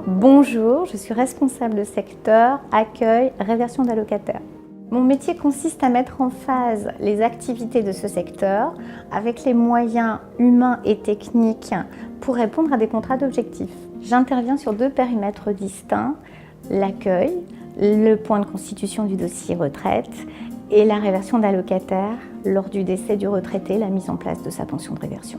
Bonjour, je suis responsable de secteur accueil, réversion d'allocataires. Mon métier consiste à mettre en phase les activités de ce secteur avec les moyens humains et techniques pour répondre à des contrats d'objectifs. J'interviens sur 2 périmètres distincts, l'accueil, le point de constitution du dossier retraite et la réversion d'allocataires lors du décès du retraité, la mise en place de sa pension de réversion.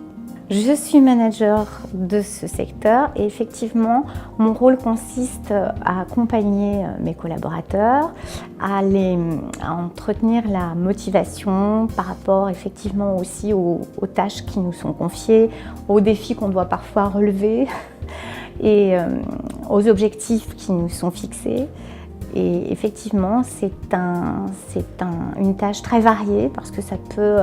Je suis manager de ce secteur et effectivement, mon rôle consiste à accompagner mes collaborateurs, à entretenir la motivation par rapport effectivement aussi aux tâches qui nous sont confiées, aux défis qu'on doit parfois relever et aux objectifs qui nous sont fixés. Et effectivement, c'est une tâche très variée parce que ça peut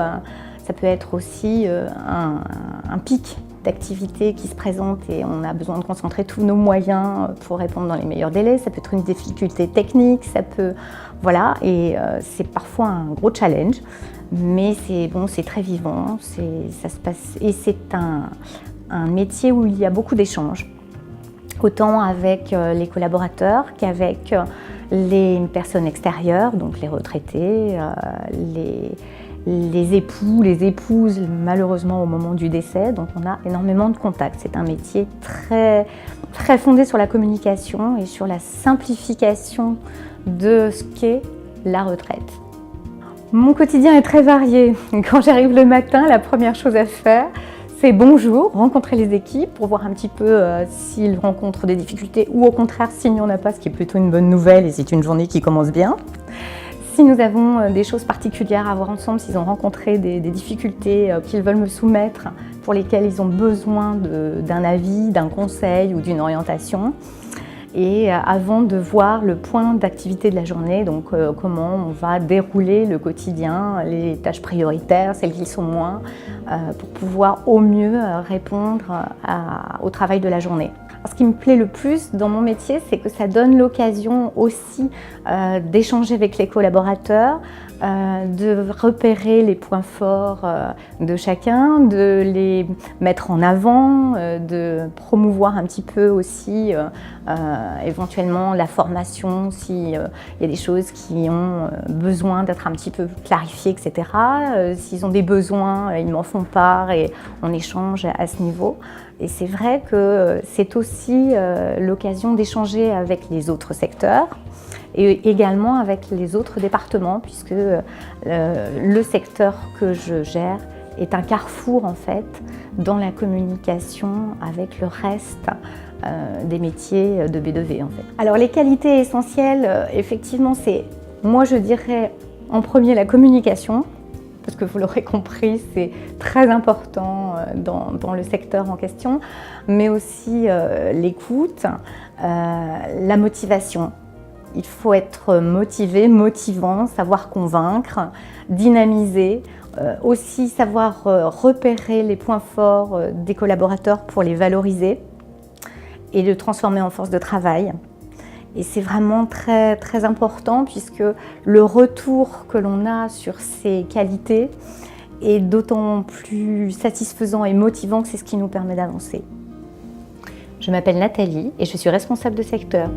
être aussi un pic d'activité qui se présente et on a besoin de concentrer tous nos moyens pour répondre dans les meilleurs délais. Ça peut être une difficulté technique, et c'est parfois un gros challenge, mais c'est très vivant, ça se passe et c'est un métier où il y a beaucoup d'échanges, autant avec les collaborateurs qu'avec les personnes extérieures, donc les retraités, les époux, les épouses, malheureusement au moment du décès, donc on a énormément de contacts. C'est un métier très, très fondé sur la communication et sur la simplification de ce qu'est la retraite. Mon quotidien est très varié. Quand j'arrive le matin, la première chose à faire, c'est bonjour, rencontrer les équipes pour voir un petit peu s'ils rencontrent des difficultés ou au contraire s'il n'y en a pas, ce qui est plutôt une bonne nouvelle et c'est une journée qui commence bien. Si nous avons des choses particulières à voir ensemble, s'ils ont rencontré des difficultés qu'ils veulent me soumettre, pour lesquelles ils ont besoin d'un avis, d'un conseil ou d'une orientation. Et avant de voir le point d'activité de la journée, donc comment on va dérouler le quotidien, les tâches prioritaires, celles qui sont moins, pour pouvoir au mieux répondre au travail de la journée. Ce qui me plaît le plus dans mon métier, c'est que ça donne l'occasion aussi d'échanger avec les collaborateurs, de repérer les points forts de chacun, de les mettre en avant, de promouvoir un petit peu aussi éventuellement la formation s'il y a des choses qui ont besoin d'être un petit peu clarifiées, etc. S'ils ont des besoins, ils m'en font part et on échange à ce niveau. Et c'est vrai que c'est aussi l'occasion d'échanger avec les autres secteurs et également avec les autres départements puisque le secteur que je gère est un carrefour en fait dans la communication avec le reste des métiers de B2V en fait. Alors les qualités essentielles, effectivement, c'est, moi je dirais en premier la communication, parce que vous l'aurez compris, c'est très important dans le secteur en question, mais aussi l'écoute, la motivation. Il faut être motivé, motivant, savoir convaincre, dynamiser, aussi savoir repérer les points forts des collaborateurs pour les valoriser et le transformer en force de travail. Et c'est vraiment très, très important puisque le retour que l'on a sur ces qualités est d'autant plus satisfaisant et motivant que c'est ce qui nous permet d'avancer. Je m'appelle Nathalie et je suis responsable de secteur.